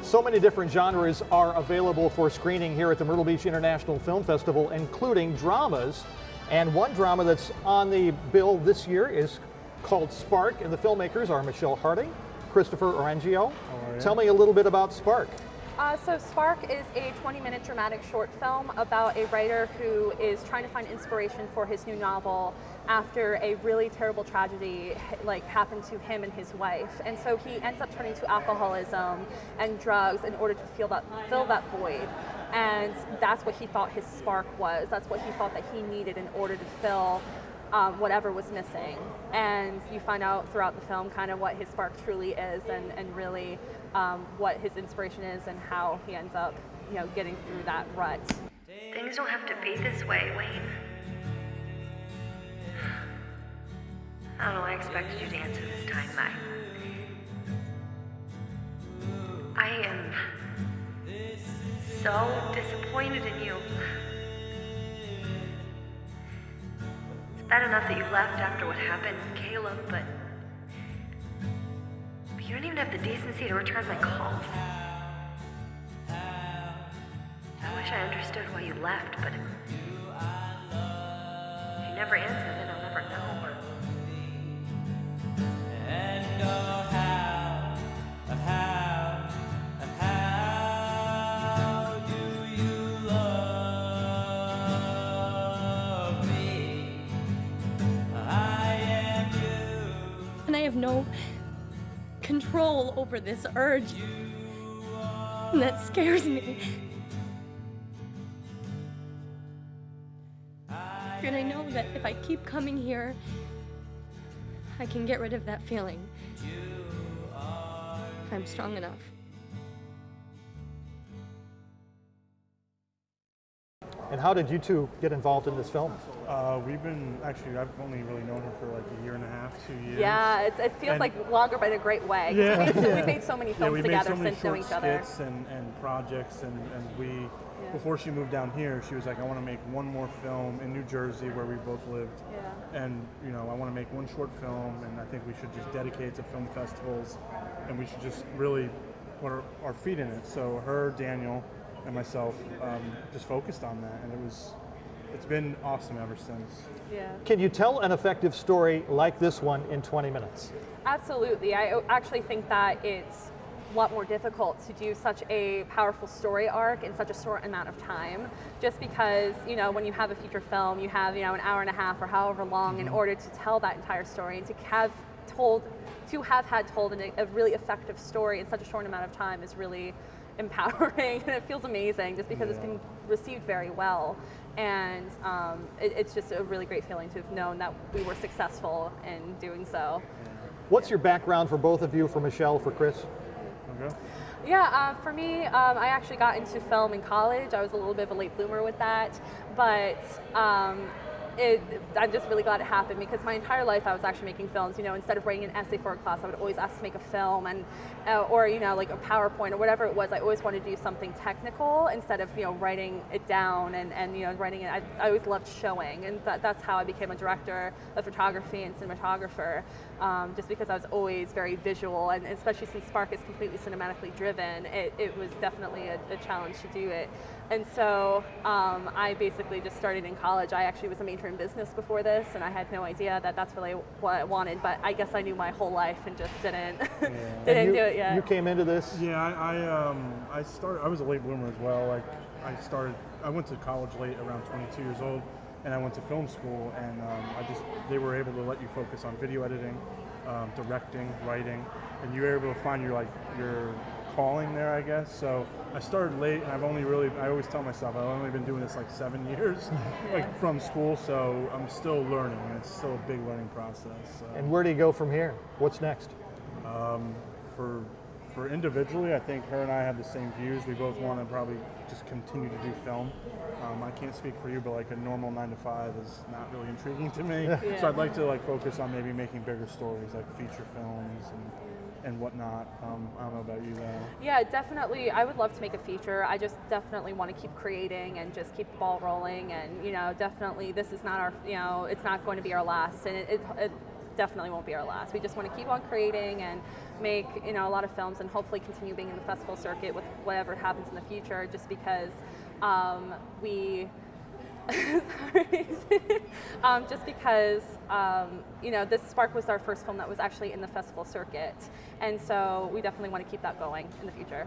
So many different genres are available for screening here at the Myrtle Beach International Film Festival, including dramas. And one drama that's on the bill this year is called Spark, and the filmmakers are Michelle Harding, Christopher Orangio. Tell me a little bit about Spark. So Spark is a 20-minute dramatic short film about a writer who is trying to find inspiration for his new novel after a really terrible tragedy happened to him and his wife. And so he ends up turning to alcoholism and drugs in order to fill that void. And that's what he thought his spark was. That's what he thought that he needed in order to fill whatever was missing. And you find out throughout the film kind of what his spark truly is, and really what his inspiration is, and how he ends up, getting through that rut. Things don't have to be this way, Wayne. I don't know, I expected you to answer this time, I am so disappointed in you. It's bad enough that you left after what happened with Caleb, but you don't even have the decency to return my calls. I wish I understood why you left, but if you never answer, then I'll never know. And I have no control over this urge, and that scares me. And I know that if I keep coming here, I can get rid of that feeling. If I'm strong enough. And how did you two get involved in this film? I've only really known her for like a year and a half, 2 years. Yeah, it feels like longer, but in a great way. Yeah. We've made so many films together since knowing each other. Skits and projects, and before she moved down here, she was like, I want to make one more film in New Jersey where we both lived. Yeah. And I want to make one short film, and I think we should just dedicate it to film festivals, and we should just really put our feet in it. So her, Daniel, and myself just focused on that, and it's been awesome ever since. Yeah. Can you tell an effective story like this one in 20 minutes? Absolutely. I actually think that it's a lot more difficult to do such a powerful story arc in such a short amount of time, just because when you have a feature film, you have an hour and a half or however long in order to tell that entire story, and to have had told a really effective story in such a short amount of time is really empowering, and it feels amazing just because it's been received very well. And it's just a really great feeling to have known that we were successful in doing so. What's your background for both of you, for Michelle, for Chris? Okay. Yeah, for me, I actually got into film in college. I was a little bit of a late bloomer with that, but I'm just really glad it happened, because my entire life I was actually making films. Instead of writing an essay for a class, I would always ask to make a film, and or like a PowerPoint or whatever it was. I always wanted to do something technical instead of writing it down and writing it. I always loved showing, and that's how I became a director of photography and cinematographer. Just because I was always very visual, and especially since Spark is completely cinematically driven, it was definitely a challenge to do it. And so I basically just started in college. I actually was a major in business before this, and I had no idea that that's really what I wanted, but I guess I knew my whole life and just didn't do it yet. You came into this? Yeah, I was a late bloomer as well. I went to college late, around 22 years old, and I went to film school, and they were able to let you focus on video editing, directing, writing, and you were able to find your calling there, I guess. So I started late, and I always tell myself I've only been doing this 7 years, from school, so I'm still learning, and it's still a big learning process. So. And where do you go from here? What's next? For individually, I think her and I have the same views. We both want to probably just continue to do film. I can't speak for you, but a normal 9 to 5 is not really intriguing to me. Yeah. So I'd like to focus on maybe making bigger stories, like feature films and whatnot. I don't know about you though. Yeah, definitely. I would love to make a feature. I just definitely want to keep creating and just keep the ball rolling. And definitely this is not our, it's not going to be our last. And definitely won't be our last. We just want to keep on creating and make, you know, a lot of films, and hopefully continue being in the festival circuit with whatever happens in the future, just because just because you know, this Spark was our first film that was actually in the festival circuit, and so we definitely want to keep that going in the future.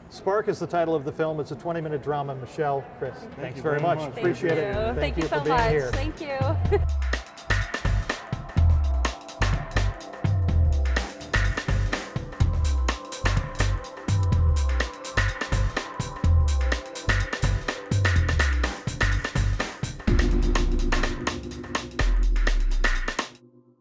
Spark is the title of the film. It's a 20-minute drama. Michelle, Chris, thanks you very very much. much. Appreciate it. Thank you for so being much. here. Thank you.